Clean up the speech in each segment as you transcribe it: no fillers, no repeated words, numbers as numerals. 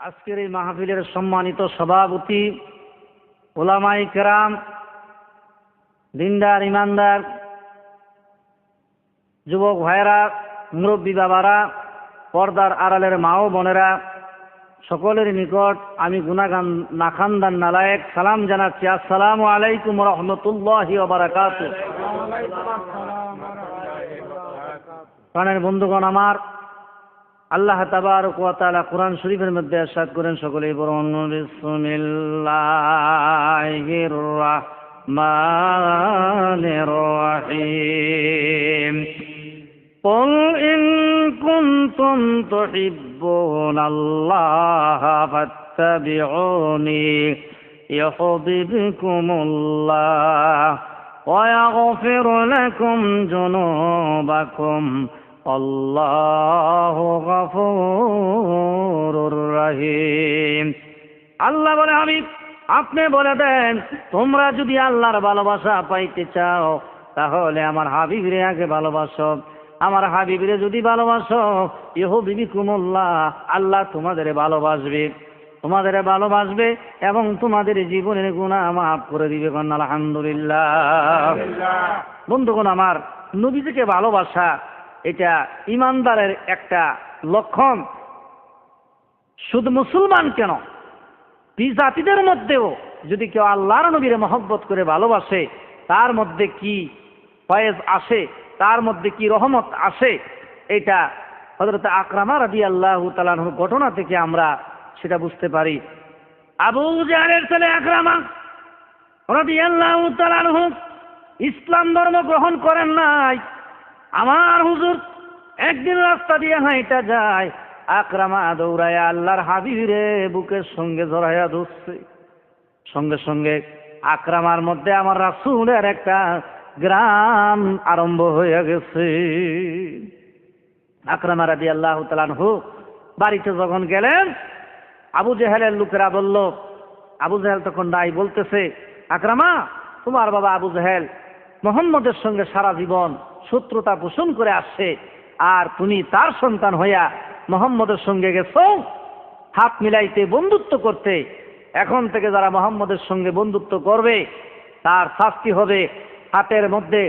আজকের এই মাহফিলের সম্মানিত সভাপতি, ওলামায়ে কেরাম, দিনদার ইমানদার যুবক ভাইয়েরা, মুরব্বী বাবারা, পর্দার আড়ালের মা ও বোনেরা, সকলের নিকট আমি গুনাহগার নাখান্দার নালায়েক সালাম জানাচ্ছি। আসসালামু আলাইকুম রহমতুল্লাহি ওয়া বারাকাতুহু। প্রাণের বন্ধুগণ আমার, আল্লাহ তাবারক ওয়া তাআলা কোরআন শরীফের মধ্যে ইরশাদ করেন, সকলেই বলুন বিসমিল্লাহির রাহমানির রাহিম। قل إن كنتم تحبون الله فاتبعوني يحببكم الله ويغفر لكم ذنوبكم আল্লাহু গফুরুর রহিম। আল্লাহ বলে, আপনি বলে দেন, তোমরা যদি আল্লাহর ভালোবাসা পাইতে চাও তাহলে আমার হাবিবরে আগে ভালোবাসো। আমার হাবিবরে যদি ভালোবাসো, ইউহিব্বুকুমুল্লাহ, আল্লাহ তোমাদের ভালোবাসবে এবং তোমাদের জীবনের গুনাহ মাফ করে দিবে। আলহামদুলিল্লাহ। বন্ধুগণ আমার, নবীজিকে ভালোবাসা এটা ইমানদারের একটা লক্ষণ। শুধু মুসলমান কেন, জাতিদের মধ্যেও যদি কেউ আল্লাহর নবীর মহব্বত করে ভালোবাসে, তার মধ্যে কি ফয়েজ আসে, তার মধ্যে কি রহমত আসে, এটা হযরত আকরামা রাদিয়াল্লাহু তাআলা আনহুর ঘটনা থেকে আমরা সেটা বুঝতে পারি। আবু জাহলের ছেলে আকরামা রাদিয়াল্লাহু তাআলা আনহু ইসলাম ধর্ম গ্রহণ করেন নাই। আমার হুজুর একদিন রাস্তা দিয়ে হাঁটা যায়, আকরামা দৌড়ায়া আল্লাহর হাবিবরে বুকের সঙ্গে জড়াইয়া ধরছে। সঙ্গে সঙ্গে আকরামার মধ্যে আমার রাসূলের একটা গ্রাম আরম্ভ হয়ে গেছে। আকরামা রাদিয়াল্লাহু তাআলা আনহু বাড়িতে যখন গেলেন, আবু জেহেলের লোকেরা বলল, আবু জেহেল তখন নাই, বলতেছে, আকরামা, তোমার বাবা আবু জেহেল মুহাম্মদের সঙ্গে সারা জীবন শত্রুতা পোষণ করে আসছে, আর তুমি তার সন্তান হইয়া মুহাম্মদের সঙ্গে গেছো হাত মিলাইতে, বন্ধুত্ব করতে। এখন থেকে যারা মুহাম্মদের সঙ্গে বন্ধুত্ব করবে তার শাস্তি হবে হাতের মধ্যে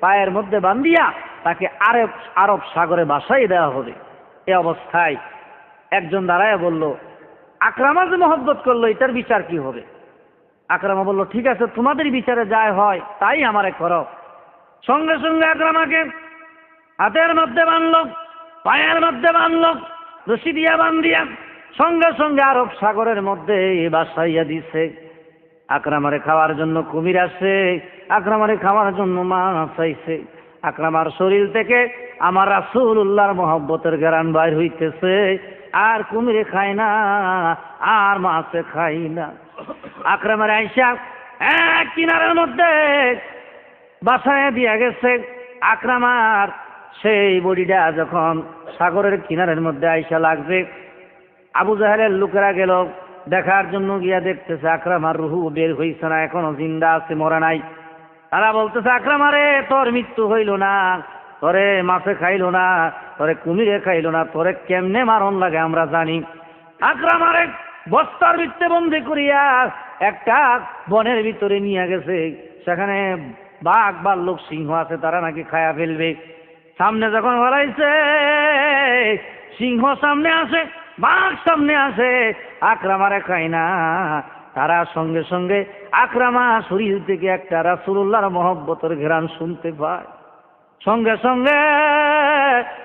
পায়ের মধ্যে বান্ধিয়া তাকে আরব সাগরে ভাসাই দেওয়া হবে। এ অবস্থায় একজন দাঁড়ায় বলল, আকরামা যে মহব্বত করলো, এটার বিচার কি হবে? আকরামা বলল, ঠিক আছে, তোমাদের বিচারে যাই হয় তাই আমারে করো। সঙ্গে সঙ্গে আকরামাকে হাতের মধ্যে বাঁধল, পায়ের মধ্যে বাঁধল, রশি দিয়া বান্ধিয়া সঙ্গে সঙ্গে আরব সাগরের মধ্যে ভাসাইয়া দিছে। আকরামারে খাওয়ার জন্য কুমির আসে, আকরামারে খাওয়ার জন্য মাছ আইছে। আকরামার শরীর থেকে আমার রাসূলুল্লাহর মহব্বতের ঘ্রাণ বাইর হইতেছে, আর কুমিরে খায় না, আর মাছে খাই না। আকরামার আইসা এক কিনারের মধ্যে বাসায় দিয়া গেছে। আকরামার সেই বডিটা যখন সাগরের কিনারের মধ্যে আইসা লাগছে, আবু জাহেলের লোকেরা গেল দেখার জন্য, গিয়া দেখতেছে আকরামার রুহু বের হইছে না, এখনো জিন্দা আছে, মরা নাই। তারা বলতেছে, আকরামারে তোর মৃত্যু হইল না, তোরে মাছে খাইল না, তোরে কুমিরে খাইল না, তোরে কেমনে মারণ লাগে আমরা জানি। আকরামারে বস্তার ভিতরে বন্দি করিয়া একটা বনের ভিতরে নিয়ে গেছে। সেখানে বাঘ ভাল্লুক সিংহ আছে, তারা নাকি খায়া ফেলবে। সামনে যখন হলাইছে, সিংহ সামনে আসে, বাঘ সামনে আসে, আকরামারে খায় না। তারা সঙ্গে সঙ্গে আকরামা শরীর থেকে একটা রাসূলুল্লাহর মহব্বতের ঘ্রাণ শুনতে পায়। সঙ্গে সঙ্গে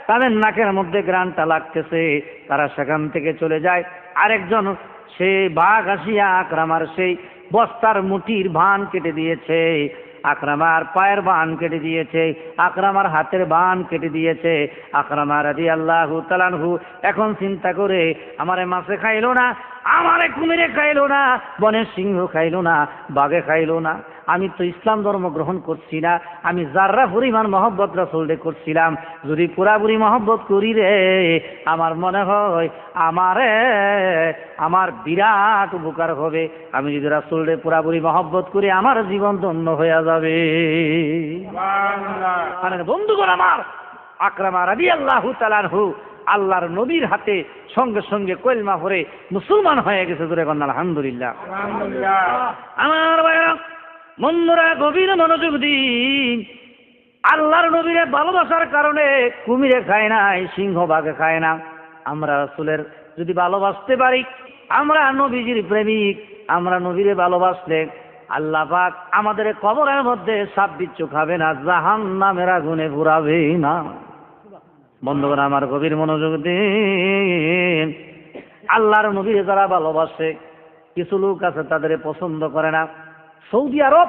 তাদের নাকের মধ্যে ঘ্রাণটা লাগতেছে, তারা সেখান থেকে চলে যায়। আরেকজন সেই বাঘ আসিয়া আকরামার সেই বস্তার মুঠির ভান কেটে দিয়েছে, আকরামার পায়ের বান কেটে দিয়েছে, আকরামার হাতের বান কেটে দিয়েছে। আকরামা রাদিয়াল্লাহু তাআলা আনহু এখন চিন্তা করে, আমারে মাছে খাইলো না, আমারে কুমিরে খাইলো না, বনের সিংহ খাইলো না, বাঘে খাইলো না, আমি তো ইসলাম ধর্ম গ্রহণ করছি না, আমি যাররা পরিমাণ মহব্বত রাসূলকে করছিলাম, যদি পুরাপুরি মহব্বত করি রে, আমার মনে হয় আমার বিরাট উপকার হবে। আমি যদি রাসূলকে পুরাপুরি মহব্বত করি, আমার জীবন ধন্য হয়ে যাবে। বন্ধুগণ আমার, আকরামা রাদিয়াল্লাহু তাআলা আনহু আল্লাহর নবীর হাতে সঙ্গে সঙ্গে কলমা পড়ে মুসলমান হয়ে গেছে। জোরে কন্যা আলহামদুলিল্লাহ। আমার ভাইরা বন্ধুরা গভীর মনোযোগ দিন। আল্লাহর নবীরে ভালোবাসার কারণে কুমিরে খায় নাই, সিংহবাগে খায় না। আমরা রাসূলের যদি ভালোবাসতে পারি, আমরা নবীজির প্রেমিক, আমরা নবীরে ভালোবাসলে আল্লাহ পাক আমাদের কবরের মধ্যে সাপ বিচ্ছু খাবে না, জাহান্নামের আগুনে পুরাবে না। বন্ধুগণ আমার গভীর মনোযোগ দিন। আল্লাহর নবীরে যারা ভালোবাসে, কিছু লোক আছে তাদের পছন্দ করে না। সৌদি আরব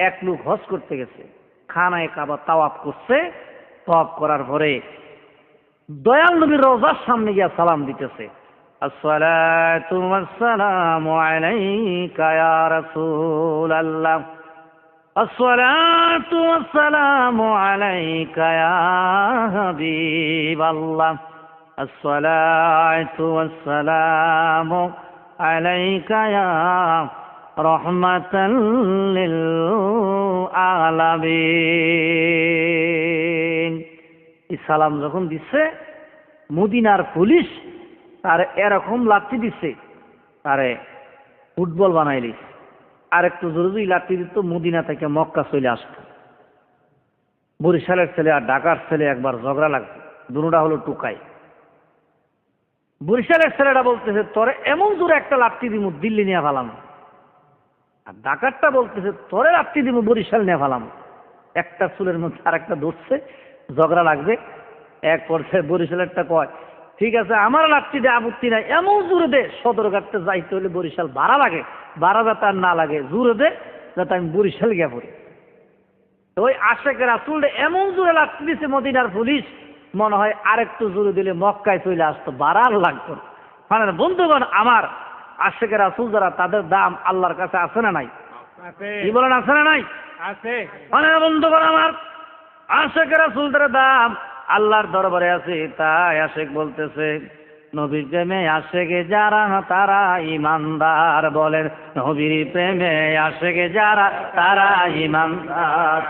এক লোক হজ করতে গেছে, খানায় কাবা তাওয়াফ করছে। তাওয়াফ করার পরে দয়াল নবীর রওজার সামনে গিয়া সালাম দিতেছে, আসসালাতু ওয়াসসালামু আলাইকা ইয়া রাসূলাল্লাহ, আসসালাতু ওয়াসসালামু আলাইকা ইয়া হাবিবাল্লাহ, আসসালাতু ওয়াসসালামু আলাইকা ইয়া রহমাতাল লিল আলামিন। এই সালাম যখন দিচ্ছে, মদিনার পুলিশ তার এরকম লাঠি দিচ্ছে, তারে ফুটবল বানাইলি। আর একটু জোরে যদি লাঠি দিত, মদিনা থেকে মক্কা চলে আসতো। বরিশালের ছেলে আর ঢাকার ছেলে একবার ঝগড়া লাগতো, দুটোটা হলো টুকাই। বরিশালের ছেলেটা বলতেছে তোরে এমন দূরে একটা লাঠি দিব দিল্লি নিয়ে ফেলাম, আর ঢাকারটা বলতেছে তোরে লাঠি দিব বরিশাল নিয়ে ফেলাম। একটা চুলের মধ্যে আর একটা ধরছে, ঝগড়া লাগবে। এক পর্যায়ে বরিশালেরটা কয়, ঠিক আছে আমার লাঠি দে, আপত্তি নাই, এমন জোরে দে সদরঘাটতে যাইতে হলে বরিশাল ভাড়া লাগে, ভাড়া যাতে আর না লাগে, জোরে দে যাতে আমি বরিশাল গিয়ে পড়ি। ওই আশেকের রাসূল এমন জোরে লাঠি দিছে মদিনার পুলিশ, মনে হয় আরেকটু জোরে দিলে মক্কায় চলে আসতো, ভাড়া আর লাগতো। মানে বন্ধুগণ আমার, আশেকের রাসূল যারা, তাদের দাম আল্লাহর কাছে আছে না নাই? কি বলেন, আছে না নাই? আছে। মানে বন্ধুগণ আমার, আশেকের রাসূলদের দাম আল্লাহর দরবারে আছে। তাই আশেক বলতেছে, নবীর প্রেমে আশেকে যারা তারা ইমানদার। বলেন, নবীর প্রেমে আশেকে যারা তারা ইমানদার।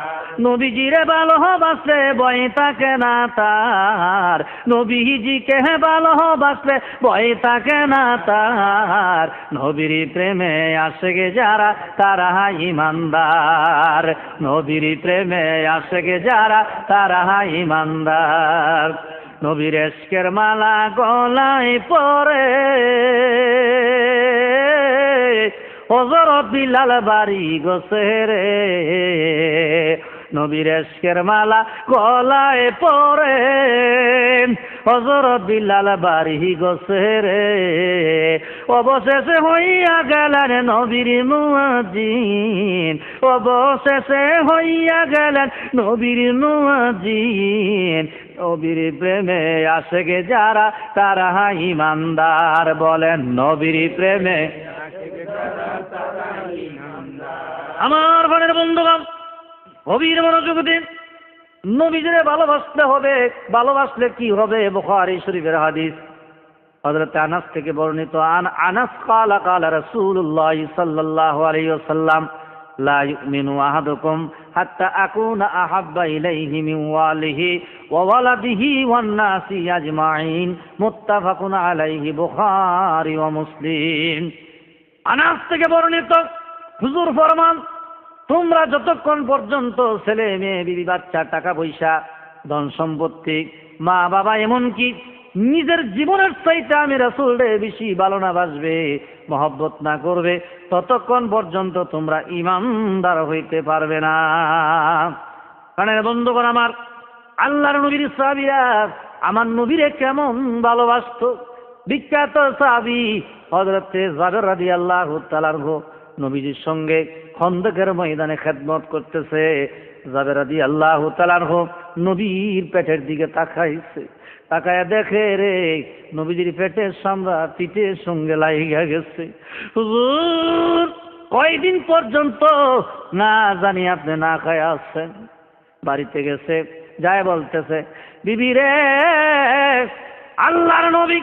নবীজিরে ভালোবাসলে ভয় থাকে না তার, নবীজিকে ভালোবাসলে ভয় থাকে না তার। নবীর প্রেমে আশেকে যারা তারা ইমানদার, নবীর প্রেমে আশেকে যারা তারা ইমানদার। নবীর ইশকের মালা গলায় পরে হযরত বিলাল বাড়ি গেছে রে। নবীর ইশকের মালা গলায় পরে হযরত বিলাল বাড়ি গেছে রে। অবশেষে হইয়া গেলেন নবীর মুয়াজ্জিন, অবশেষে হইয়া গেলেন নবীর মুয়াজ্জিন। নবীর প্রেমে আশেকে যারা তারা ইমানদার। বলেন, নবীর প্রেমে আমার ঘরের বন্ধুগণ গভীর মনোযোগ দিন। নবীজিরে ভালোবাসতে হবে। ভালোবাসলে কি হবে? বুখারী শরীফের হাদিস, হযরত আনাস থেকে বর্ণিত। আনাস قال قال رسول الله صلى الله عليه وسلم لا يؤمن أحدكم حتى أكون أحب إليه من والده وولده والناس أجمعين متفق عليه বুখারী ও মুসলিম। আনাস থেকে বর্ণিত, হুজুর ফরমান, তোমরা যতক্ষণ পর্যন্ত ছেলে মেয়ে বিবি বাচ্চা টাকা পয়সা ধন সম্পত্তি মা বাবা এমনকি নিজের জীবনের চাইতে আমি রাসূলকে বেশি ভালো না বাসবে, মহব্বত না করবে, ততক্ষণ পর্যন্ত তোমরা ঈমানদার হইতে পারবে না। কারণ বন্ধুগণ আমার, আল্লাহর নবীর সাহাবীরা আমার নবীরে কেমন ভালোবাসতো। বিখ্যাত সাহাবী হযরত জাবের রাদিয়াল্লাহু তাআলা আনহু নবীজির সঙ্গে খন্দকের ময়দানে খেদমত করতেছে। জাবের রাদিয়াল্লাহু তাআলা আনহু নবীর পেটের দিকে তাকাইছে, তাকায় দেখে রে নবীজির পেটের সামরা পিঠের সঙ্গে লাগিয়া গেছে। হুজুর, কয়দিন পর্যন্ত না জানি আপনি না খায় আসছেন। বাড়িতে গেছে, যায় বলতেছে, বিবি রে, আল্লাহর নবী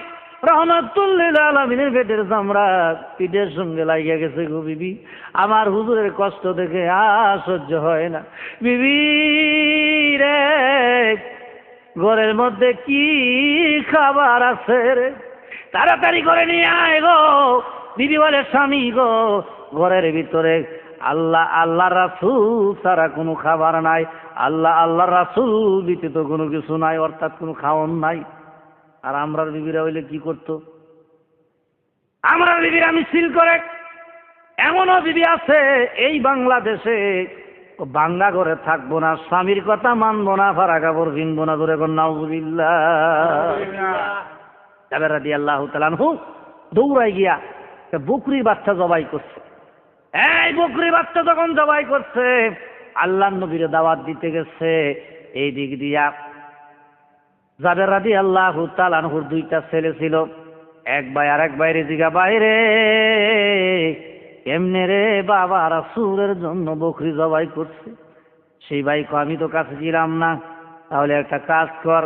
রহমাতুল লিল আলামিনের পেটের চামড়া পিঠের সঙ্গে লাগিয়া গেছে গো বিবি, আমার হুজুরের কষ্ট দেখে আর সহ্য হয় না। বিবি রে, ঘরের মধ্যে কি খাবার আছে রে, তাড়াতাড়ি করে নিয়ে আয় গো। বিবি বলে, স্বামী গো, ঘরের ভিতরে আল্লাহ রাসূল ছাড়া কোনো খাবার নাই, আল্লাহ রাসূল ব্যতীত কোনো কিছু নাই, অর্থাৎ কোনো খাওয়ান নাই। আর আমরার বিবিরা হইলে কি করতো? আমরার বিবিরা মিছিল করে। এমনও বিবি আছে এই বাংলাদেশে, বাংলা ঘরে থাকবো না, স্বামীর কথা মানবো না, ফারা কাপড় কিনবো না, ধরে নাউজুবিল্লাহ। জাবের রাদিয়াল্লাহু তাআলা আনহু দৌড়াই গিয়া বকরির বাচ্চা জবাই করছে। এই বকরির বাচ্চা যখন জবাই করছে, আল্লাহর নবীর দাওয়াত দিতে গেছে। এই দিক দিয়া জাবের রাদিয়াল্লাহু তাআলা আনহুর দুইটা ছেলে ছিল। এক ভাই আর এক ভাইরে জিগা, বাইরে কেমনে রে বাবা রাসূলের জন্য বকরি জবাই করছে? সেই ভাই কো, আমি তো কাছে ছিলাম না। তাহলে একটা কাজ কর,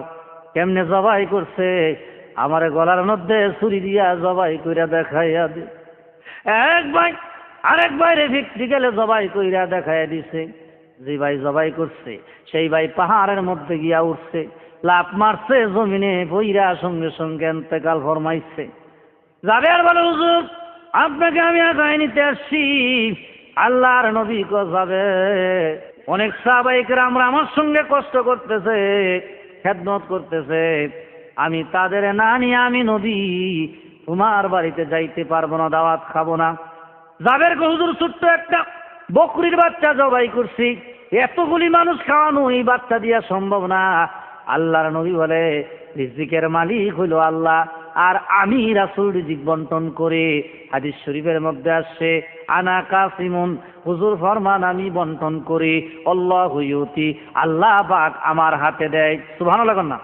কেমনে জবাই করছে আমারে গলার মধ্যে ছুরি দিয়া জবাই কইরা দেখাইয়া দে। এক ভাই আরেক ভাইরে ভিক্টিক্যালে জবাই কইরা দেখাইয়া দিছে। যে ভাই জবাই করছে সেই ভাই পাহাড়ের মধ্যে গিয়া উঠছে, লাফ মারছে, জমিনে বইরা সঙ্গে সঙ্গে ইন্তেকাল ফরমাইছে। যাবে আর বলে, হুজুর আপনাকে আমি আগায় নিতে আসছি। আল্লাহর নবী কো, যাবে। অনেক সাহাবায়ে কেরাম আমার সঙ্গে কষ্ট করতেছে, খেদমত করতেছে, আমি তাদের না নিয়ে আমি নবী তোমার বাড়িতে যাইতে পারবো না, দাওয়াত খাবো না। জাবের কো, হুজুর ছোট্ট একটা বকরির বাচ্চা জবাই করছি, এতগুলি মানুষ খাওয়ানো এই বাচ্চা দিয়া সম্ভব না। আল্লাহর নবী বলে, রিজিকের মালিক হইল আল্লাহ, আর আমি রাসূল রিজিক বন্টন করে। হাদিস শরীফের মধ্যে আসছে, আনা কাসিমুন, হুজুর ফরমান আমি বন্টন করি, আল্লাহু ইউতি, আল্লাহ পাক আমার হাতে দেয়। সুবহানাল্লাহ না?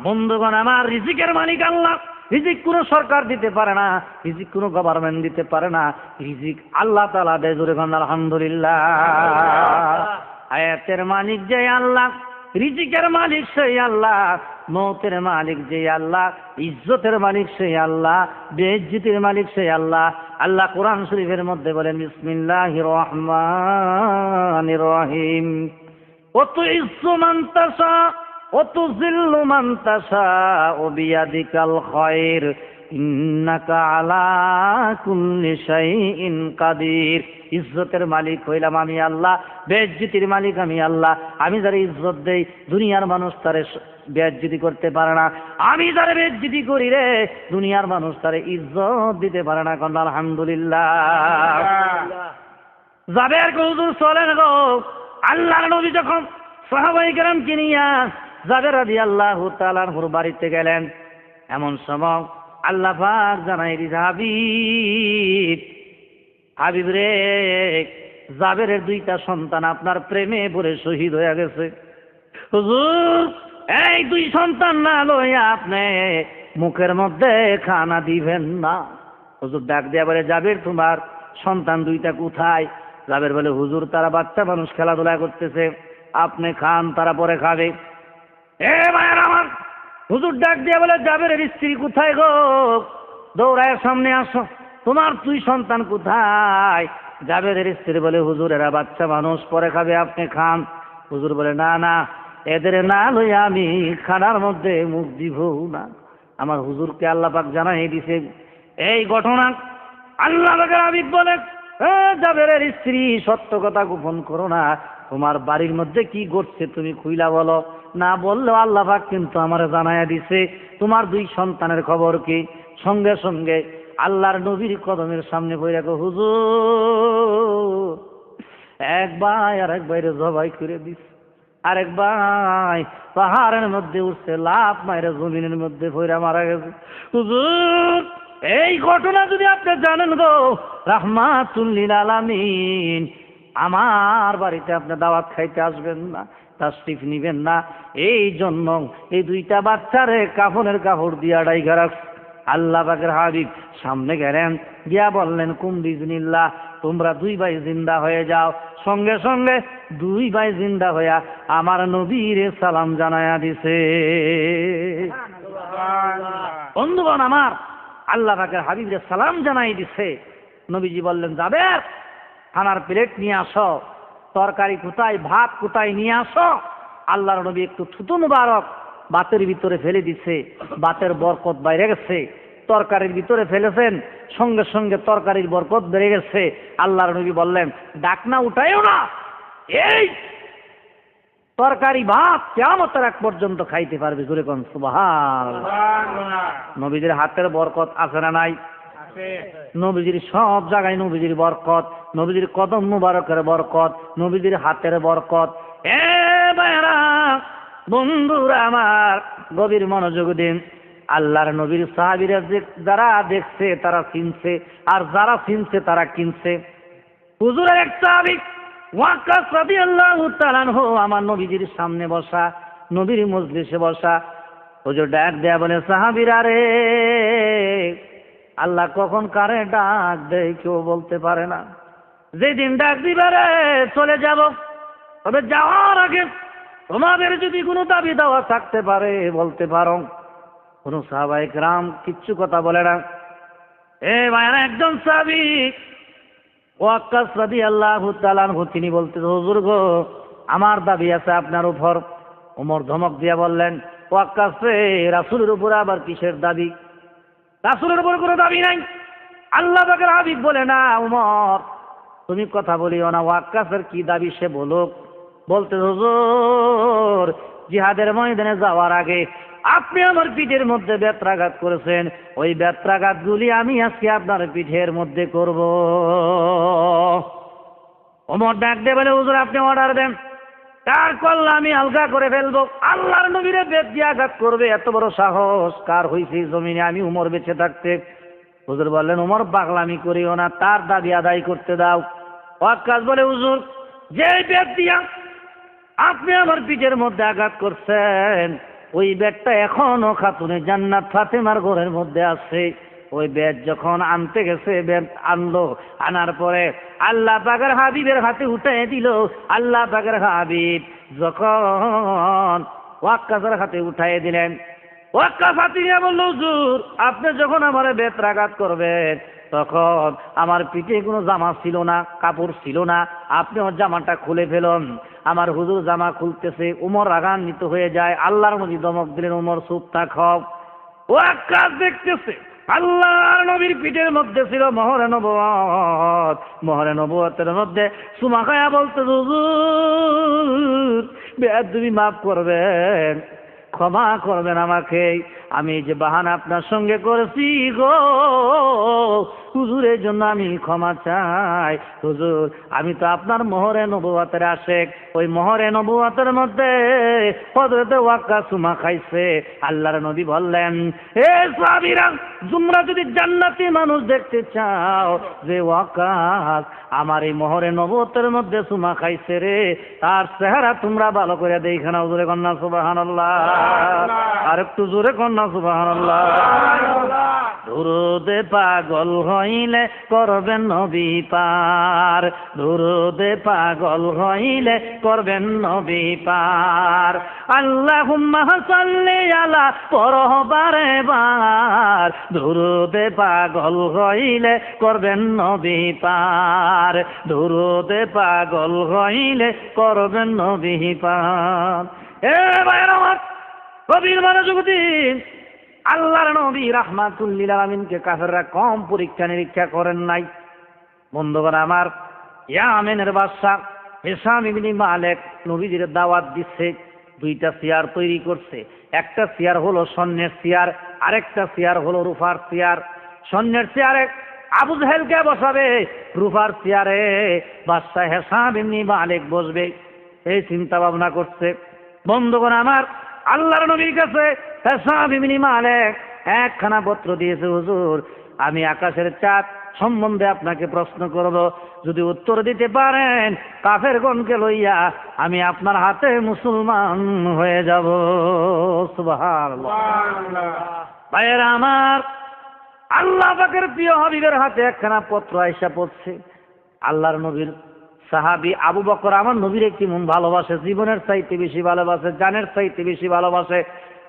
বন্ধুগণ আমার, রিজিকের মালিক আল্লাহ। রিজিক কোনো সরকার দিতে পারে না, রিজিক কোনো গভর্নমেন্ট দিতে পারে না, রিজিক আল্লাহ তাআলা দেয়। জোরে বলেন আলহামদুলিল্লাহ। আয়াতের মালিক যে আল্লাহ, রিজিকের মালিক সেই আল্লাহ, মৌতের মালিক যে আল্লাহ, ইজ্জতের মালিক সেই আল্লাহ, বেইজ্জতির মালিক সেই আল্লাহ। আল্লাহ কোরআন শরীফের মধ্যে বলেন, বিসমিল্লাহির রহমানির রহিম, ওয়াতুইজ্জু মান তাশা ওয়াতুযিল্লু মান তাশা বিয়াদিকাল খায়র ইন্নাকা আলা কুল্লি শাইইন কাদির। ইজ্জতের মালিক হইলাম আমি আল্লাহ, বেইজ্জতির মালিক আমি আল্লাহ। আমি যারা ইজ্জত দেই দুনিয়ার মানুষ তারে বেইজ্জতি করতে পারে না, আমি যারা বেইজ্জতি করি রে দুনিয়ার মানুষ তারে ইজ্জত দিতে পারে না। কোন আলহামদুলিল্লাহ। জাবের কো, হুজুর চলেন গো। আল্লাহর নবী যখন সাহাবায়ে কেরামকে নিয়া জাবের রাদিয়াল্লাহু তাআলা আনহুর বাড়িতে গেলেন, এমন সময় আল্লাহ পাক জানাই দিছে, হাবিব রে, জাবেরের দুইটা সন্তান আপনার প্রেমে পড়ে শহীদ হয়ে গেছে। হুজুর এই দুই সন্তান না লইয়া আপনি মুখের মধ্যে খানা দিবেন না। হুজুর ডাক দিয়া বলে, জাবের তোমার সন্তান দুইটা কোথায়? জাবের বলে, হুজুর তারা বাচ্চা মানুষ খেলাধুলা করতেছে, আপনি খান, তারা পরে খাবে। এ ভাইয়ের আমার, হুজুর ডাক দিয়া বলে, জাবেরের স্ত্রী কোথায় গো? দৌড়ায় সামনে আসো, তোমার দুই সন্তান কোথায়? জাবেরের স্ত্রী বলে, হুজুর এরা বাচ্চা মানুষ, পরে খাবে, আপনি খান। হুজুর বলে, না না, এদের না লইয়া আমি খানার মধ্যে মুখ দিব না। আমার হুজুরকে আল্লাহ পাক জানাই দিছে এই ঘটনা। আল্লাহ পাকের হাবিব বলে, জাবেরের স্ত্রী সত্য কথা গোপন করো না, তোমার বাড়ির মধ্যে কি ঘটছে তুমি খুইলা বলো। না বললেও আল্লাহ পাক কিন্তু আমার জানাইয়া দিছে তোমার দুই সন্তানের খবর কি। সঙ্গে সঙ্গে আল্লাহর নবীর কদমের সামনে বইরা কো, হুজুর এক ভাই আর এক ভাইরে জবাই করে দিস, আরেক ভাই পাহাড়ের মধ্যে উঠছে, লাফ মাইরে জমিনের মধ্যে পইরা মারা গেছে। হুজুর এই ঘটনা যদি আপনি জানেন গো, রাহমাতুল লিল আলামিন, আমার বাড়িতে আপনি দাওয়াত খাইতে আসবেন না, তাশরিফ নিবেন না। এই জন্য এই দুইটা বাচ্চারে কাফনের কাপড় দিয়া ডাইগা রাখছে। আল্লাহ পাকের হাবিব সামনে গেলেন, গিয়া বললেন, কুম বিজনিল্লাহ, তোমরা দুই ভাই জিন্দা হয়ে যাও। সঙ্গে সঙ্গে দুই ভাই জিন্দা হইয়া আমার নবীর সালাম জানায়া দিছে। বন্ধুগণ আমার, আল্লাহ পাকের হাবিবের সালাম জানাই দিছে। নবীজি বললেন, জাবের খানার প্লেট নিয়ে আসো, তরকারি কোথায়, ভাত কোথায়, নিয়ে আসো। আল্লাহর নবী একটু থুতু মুবারক বাতের ভিতরে ফেলে দিচ্ছে, বাতের বরকত বাইরে গেছে। তরকারির ভিতরে ফেলেছেন, সঙ্গে সঙ্গে তরকারির বরকত বেড়ে গেছে। আল্লাহর নবী বললেন, ডাকনা উঠাইও না, এই তরকারি ভাত কিয়ামতের আগ পর্যন্ত খাইতে পারবে। জোরে কোন সুবহানাল্লাহ। নবীজির হাতের বরকত আছে না নাই? নবীজির সব জায়গায় নবীজির বরকত, নবীজির কদম মুবারকের বরকত, নবীজির হাতের বরকত। এ ভাইরা বন্ধুরা আমার, গভীর মনোযোগ দিন। আল্লাহর নবীর সাহাবীরা যারা দেখছে তারা চিনছে, আর যারা চিনছে তারা কিনছে। হুজুরের এক সাহাবী ওয়াক্কাস রাদিয়াল্লাহু তাআলা আনহু আমার নবীজির সামনে বসা, নবীর মজলিসে বসা। হুজুর ডাক দেয়া বলে, সাহাবীরা রে, আল্লাহ কখন কারে ডাক দেয় কেউ বলতে পারে না। যেদিন ডাক দিবারে চলে যাব, তবে যাওয়ার আগে তোমাদের যদি কোনো দাবি দাওয়া থাকতে পারে বলতে পারো। কোন সাহাবায়ে কেরাম কিচ্ছু কথা বলে না। এ ভাইরা, একজন সাহাবী ওয়াক্কাস রাদিয়াল্লাহু তাআলা আনহু তিনি বলতে, হুজুর গো, আমার দাবি আছে আপনার উপর। ওমর ধমক দিয়া বললেন, ওয়াক্কাস রে, রাসূলের উপর আবার কিসের দাবি? রাসূলের উপর কোনো দাবি নাই। আল্লাহ পাকের হাবিব বলে না, ওমর তুমি কথা বলিও না, ওয়াক্কাসের কি দাবি সে বলুক। বলতে, হুজুর জিহাদের ময়দানে যাওয়ার আগে আপনি আমার পিঠের মধ্যে বেত্রাঘাত করেছেন, ওই বেত্রাঘাত গুলি আমি আজকে আপনার পিঠের মধ্যে করব। ওমর ডাক দিয়ে বলে, হুজুর আপনি অর্ডার দেন, কার কল্লা আমি আলগা করে ফেলবো। আল্লাহর নবীরে বেত দিয়ে আঘাত করবে এত বড় সাহস কার হইছে জমিনে আমি উমর বেঁচে থাকতে? হুজুর বললেন, উমর পাগলামি করিও না, তার দাবি আদায় করতে দাও। ওয়াক্কাস বলে, হুজুর যে বেত দিয়া আপনি আমার পিঠের মধ্যে আঘাত করছেন, ওই বেতটা এখনো খাতুনে জান্নাত ফাতেমার ঘরের মধ্যে আছে। ওই বেত যখন আনতে গেছে, বেত আনলো, আনার পরে আল্লাহ পাকের হাবিবের হাতে উঠাই দিল। আল্লাহ পাকের হাবিব যখন ওয়াক্কাসের হাতে উঠাই দিলেন, ওয়াক্কাস হাতে নিয়ে বলল, হুজুর আপনি যখন আমার বেত্রাঘাত করবেন তখন আমার পিঠে কোনো জামা ছিল না, কাপড় ছিল না, আপনি ওর জামাটা খুলে ফেলুন। আমার হুজুর জামা খুলতেছে, উমর রাগান্বিত হয়ে যায়। আল্লাহর নবী ধমক দিলেন, উমর চুপ থাক। ওয়াক্কাস দেখতেছে আল্লাহর নবীর পিঠের মধ্যে ছিল মোহরে নবুয়ত, মোহরে নবুয়তের মধ্যে চুমা খায়া বলতে, হুজুর বেয়াদবি মাফ করবেন, ক্ষমা করবেন আমাকে, আমি যে বাহানা আপনার সঙ্গে করেছি গো হুজুরের জন্য আমি ক্ষমা চাই। হুজুর আমি তো আপনার মোহরে নবুয়তের আশেক, ওই মোহরে নবুয়তের মধ্যে হযরতে ওয়াক্কাস চুমা খাইছে। আল্লাহর নবী বললেন, এ সাহাবীরা তোমরা যদি জান্নাতি মানুষ দেখতে চাও, যে ওয়াক্কাস আমার এই মোহরে নবুয়তের মধ্যে চুমা খাইছে রে, তার চেহারা তোমরা ভালো করে দেখে নাও। জোরে কন্যা সুবহানাল্লাহ, আর একটু জোরে কন্যা সুবহানাল্লাহ। দুরুদে পাগল হইলে করবেন নবী পার, দুরুদে পাগল হইলে করবেন নবী পার। আল্লাহুম্মা সাল্লি আলা পরবারে বার, দুরুদে পাগল হইলে করবেন নবী পার, দুরুদে পাগল হইলে করবেন নবী পার। এ ভাইরা আমার, কবির মনোযোগ দিন। আল্লাহর নবী রাহমাতুল লিল আলামিনকে কাফেররা কম পরীক্ষা নিরীক্ষা করেন নাই। বন্ধুগণ আমার, ইয়ামেনের বাদশা হিশাম ইবনে মালিক নবীজির দাওয়াত দিচ্ছে, দুইটা চেয়ার তৈরি করছে। একটা চেয়ার হলো স্বর্ণের চেয়ার, আরেকটা চেয়ার হলো রূপার চেয়ার। স্বর্ণের চেয়ারে আবু জাহেলকে বসাবে, রূপার চেয়ারে বাদশা হিশাম ইবনে মালিক বসবে। এই চিন্তা ভাবনা করছে। বন্ধুগণ আমার, আল্লাহর নবীর কাছে হিশাম ইবনে মালিক একখানা পত্র দিয়েছে, হুজুর আমি আকাশের চাঁদ সম্বন্ধে আপনাকে প্রশ্ন করব, যদি উত্তর দিতে পারেন কাফেরগণকে লইয়া আমি আপনার হাতে মুসলমান হয়ে যাব। সুবহানাল্লাহ। ভাইয়েরা আমার, আল্লাহ পাকের প্রিয় হাবিবের হাতে একখানা পত্র আইসা পড়ছে। আল্লাহর নবীর সাহাবী আবু বকর আমার নবীর একটি মন ভালোবাসে, জীবনের চাইতে বেশি ভালোবাসে, জানের চাইতে বেশি ভালোবাসে।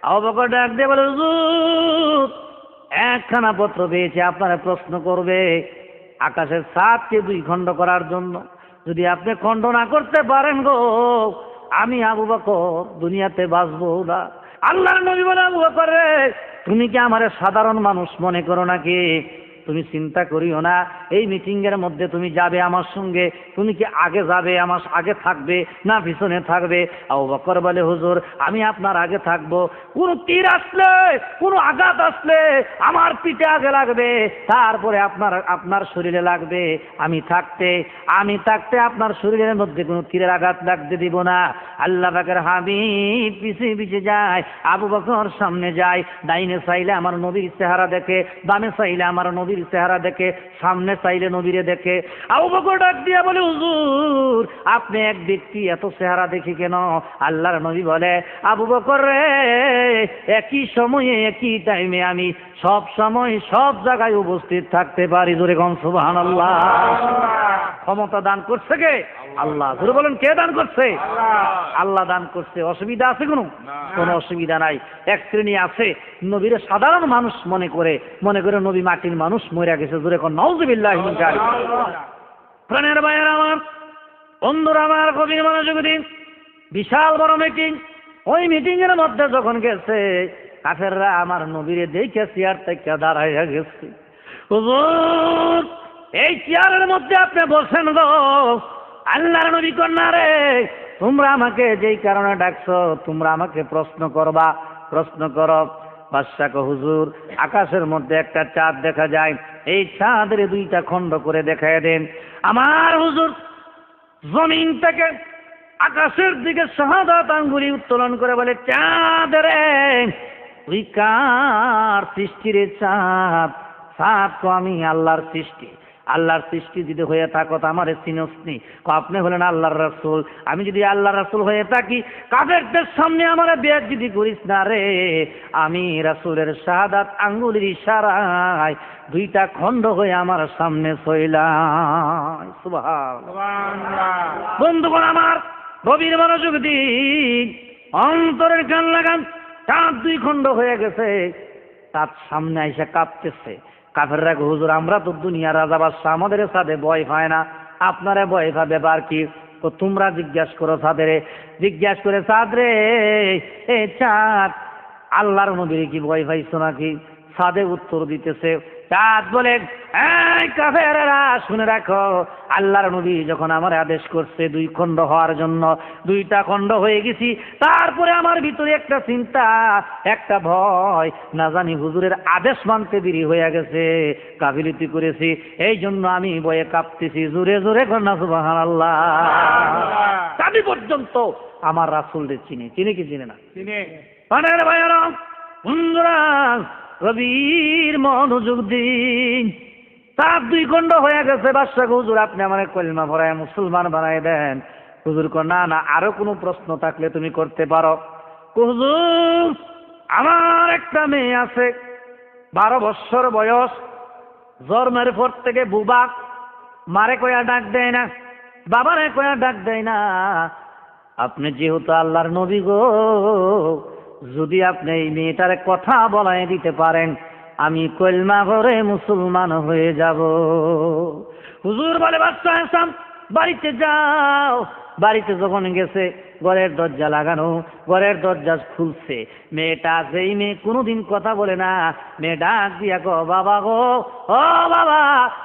আবু বকর ডাক দিয়ে বলে, হুজুর একখানা পত্র পেয়েছে, আপনারা প্রশ্ন করবে আকাশের চাঁদকে দুই খণ্ড করার জন্য। যদি আপনি খণ্ড না করতে পারেন গো, আমি আবু বকর দুনিয়াতে বাঁচবো না। আল্লাহর নবী বলে, আবু বকর রে, তুমি কি আমারে সাধারণ মানুষ মনে করো নাকি? তুমি চিন্তা করিও না, এই মিটিং এর মধ্যে তুমি যাবে আমার সঙ্গে, তুমি কি আগে যাবে, আমার আগে থাকবে না পিছনে থাকবে? আবু বকর বলে, হুজুর আমি আপনার আগে থাকবো। কোন তীর আসলে, কোন আঘাত আসলে আমার পিঠে আগে লাগবে, তারপরে আপনার শরীরে লাগবে। আমি থাকতে আপনার শরীরের মধ্যে কোনো তীরের আঘাত লাগতে দিব না। আল্লাহ পাকের হাবিব পিছিয়ে পিছিয়ে যায়, আবু বকর সামনে যায়। ডাইনে চাইলে আমার নবীর চেহারা দেখে, বামে চাইলে আমার নবীর চেহারা দেখে, সামনে চাইলে নবীরে দেখে। আবু বকর ডাক দিয়া বলে, হুজুর আপনি এক ব্যক্তি, এত চেহারা দেখি কেন? আল্লাহর নবী বলে, আবু বকর রে, একই সময়ে একই টাইমে আমি সব সময় সব জায়গায় উপস্থিত থাকতে পারি। জোরে কোন সুবহানাল্লাহ। ক্ষমতা দান করছে কে? আল্লাহ। জোরে বলেন, কে দান করছে? আল্লাহ দান করছে। অসুবিধা আছে কোনো অসুবিধা নাই। এক শ্রেণী আছে নবীর সাধারণ মানুষ মনে করে নবী মাটির মানুষ, মরে গেছে। জোরে কোন নাউযুবিল্লাহি মিন যালিক। প্রাণের ভাইয়েরা আমার, বন্ধুরা আমার, গভীর মনোযোগ দিন। বিশাল বড় মিটিং। ওই মিটিং এর মধ্যে যখন গেছে, কাফেররা আমার নবীরে দেখে চেয়ার থেকে দাঁড়াইয়া গেছে। হুজুর এই চেয়ারের মধ্যে আপনি বসেন গো। আল্লাহর নবী কন্যা রে, তোমরা আমাকে যেই কারণে ডাকছো, তোমরা আমাকে প্রশ্ন করো। বাদশাহ কো, হুজুর আকাশের মধ্যে একটা চাঁদ দেখা যায়, এই চাঁদের দুইটা খণ্ড করে দেখায় দেন। আমার হুজুর জমিন থেকে আকাশের দিকে শাহাদাত আঙ্গুলি উত্তোলন করে বলে, চাঁদ রে, তুই কার সৃষ্টি রে? চাঁদ তো আমি আল্লাহর সৃষ্টি। আল্লাহর সৃষ্টি যদি হয়ে থাকো তো আমারে চিনসনি? আপনি হলেন আল্লাহর রাসূল। আমি যদি আল্লাহর রাসূল হয়ে থাকি, কাফেরদের সামনে আমার বেয়াদবি করিস না রে। আমি রাসূলের শাহাদাত আঙ্গুলের ইশারায় দুইটা খণ্ড হয়ে আমার সামনে চইলাম। সুবহানাল্লাহ। বন্ধুগণ আমার, গভীর মনোযোগ দিন, অন্তরের কান লাগান। চাঁদ দুই খণ্ড হয়ে গেছে, তার সামনে আইসা কাঁপতেছে। কাফেররা, হুজুর আমরা তো দুনিয়ার রাজা বাদশাহ, আমাদের সাথে ভয় পায় না, আপনারা ভয় পাবে ব্যাপার কি? তো তোমরা জিজ্ঞাসা করো চাঁদরে। জিজ্ঞাসা করে, চাঁদ রে, এ চাঁদ, আল্লাহর নবীর কি ভয় পাইছো নাকি? চাঁদে উত্তর দিতেছে। চাঁদ বলে, এই কাফেররা শুনে রাখো, আল্লাহর নবী যখন আমার আদেশ করছে দুই খণ্ড হওয়ার জন্য, দুইটা খণ্ড হয়ে গেছি। তারপরে আমার ভিতরে একটা চিন্তা, একটা ভয়, না জানি হুজুরের আদেশ মানতে দেরি হয়ে গেছে, গাফিলতি করেছি, এই জন্য আমি ভয়ে কাঁপতেছি। জোরে জোরে কন্যা সুবহানাল্লাহ। চাঁদি পর্যন্ত আমার রাসূলকে চিনে কি চিনে না? চিনে। ভাইয়ারা, বন্ধুরা, গভীর মনোযোগ দিন। তার দুই খণ্ড হয়ে গেছে। বাদশাহ, হুজুর আপনি আমার কলিমা ভরায় মুসলমান বানাই দেন। হুজুর কো, না, আরো কোনো প্রশ্ন থাকলে তুমি করতে পারো। হুজুর আমার একটা মেয়ে আছে, 12 বছর বয়স, জন্মের পর থেকে বুবা, মারে কয়া ডাক দেয় না, বাবারে কয়া ডাক দেয় না। আপনি যেহেতু আল্লাহর নবী গো, যদি আপনি এই মেয়েটার কথা বলাই দিতে পারেন, আমি কলমা করে মুসলমান হয়ে যাব। হুজুর বলে, বাদশাহ হাসান বাড়িতে যাও। বাড়িতে যখন গেছে, ঘরের দরজা লাগানো, ঘরের দরজা খুলছে। মেয়েটা, যেই মেয়ে কোনোদিন কথা বলে না, মেয়ে ডাক দিয়া গো, বাবা গো, ও বাবা,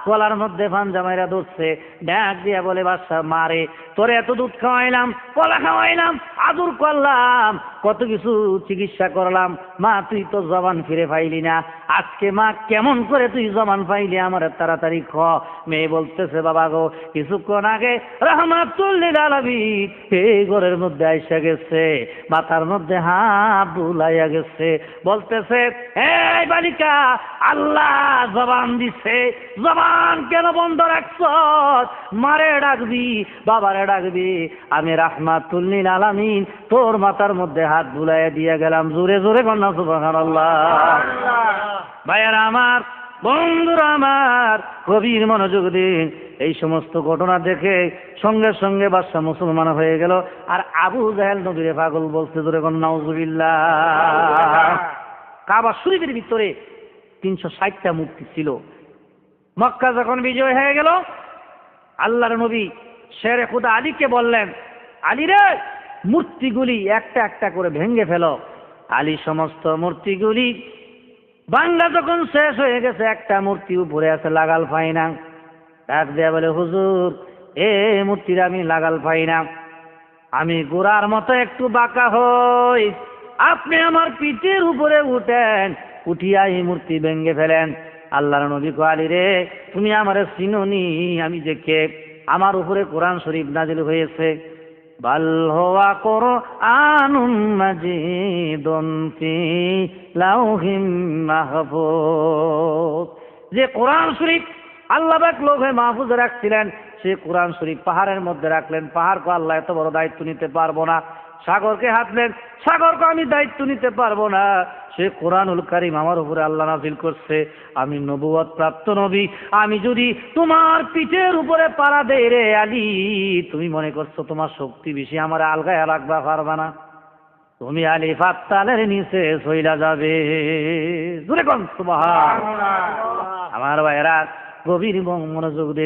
গলার মধ্যে পাঞ্জা মাইরা ধরছে। ডাক দিয়া বলে, বাদশাহ মারে, তোরে এত দুধ খাওয়াইলাম, কলা খাওয়াইলাম, আদর করলাম, কত কিছু চিকিৎসা করলাম, মা তুই তো জবান ফিরে পাইলি না। আজকে মা কেমন করে তুই জবান পাইলি, আমার তাড়াতাড়ি খ। মেয়ে বলতেছে, বাবা গো, কিছুক্ষণ আগে রাহমাতুল লিল আলামিন এই ঘরের মধ্যে আইসা গেছে, মাথার মধ্যে হাত বুলাইয়া গেছে, বলতেছে, এই বালিকা, আল্লাহ জবান দিছে, জবান কেন বন্ধ রাখছ? মারে ডাকবি, বাবারে ডাকবি, আমি রাহমাতুল লিল আলামিন তোর মাথার মধ্যে হাত বুলাইয়া দিয়ে গেলাম। জোরে জোরে কন্যা সুবহানাল্লাহ। ভাইয়ারা আমার, বন্ধুরা আমার, গভীর মনোযোগ দিন। এই সমস্ত ঘটনা দেখে সঙ্গে সঙ্গে বাদশা মুসলমান হয়ে গেল। আর আবু জাহেল নবীরে পাগল বলছে। জোরে কোন নাউজুবিল্লাহ। কাবা শরীফের ভিতরে 360টা মূর্তি ছিল। মক্কা যখন বিজয় হয়ে গেল, আল্লাহর নবী শেরে খুদা আলীকে বললেন, আলী রে, মূর্তিগুলি একটা একটা করে ভেঙে ফেলো। আলী সমস্ত মূর্তিগুলি ভাঙ্গা যখন শেষ হয়ে গেছে, একটা মূর্তি উপরে আছে লাগাল পাই না। ডাক দেয়া বলে, হুজুর এ মূর্তির আমি লাগাল পাই না, আমি গোড়ার মতো একটু বাঁকা হই, আপনি আমার পিঠের উপরে উঠেন, উঠিয়া এই মূর্তি ভেঙে ফেলেন। আল্লাহর নবী কো, আলী রে তুমি আমারে চিনোনি, আমি যে কে? আমার উপরে কোরআন শরীফ নাজিল হয়েছে, বাল হুয়া কুরআনুম মাজিদুন ফি লাউহিম মাহফুজ। যে কোরআন শরীফ আল্লাহ পাক লৌহে মাহফুজে রাখছিলেন, সে কোরআন শরীফ পাহাড়ের মধ্যে রাখলেন। পাহাড়কে আল্লাহ এত বড় দায়িত্ব নিতে পারবো না। সাগরকে হাতলেন, সাগরকে আমি দায়িত্ব নিতে পারবো না। সে কোরআনুল কারীম আমার উপরে আল্লাহ নাযিল করছে, আমি নবুয়ত প্রাপ্ত নবী। আমি যদি তোমার পিঠের উপরে পাড়া দেই রে আলী, তুমি মনে করছো তোমার শক্তি বেশি, আমার আলগায় রাখবা পারবা না, তুমি আলী ফাত্তালের নিচে সইলা যাবে। জোরে কোন সুবহান। আমার ভাইয়েরা গভীর মনোযোগ দিয়ে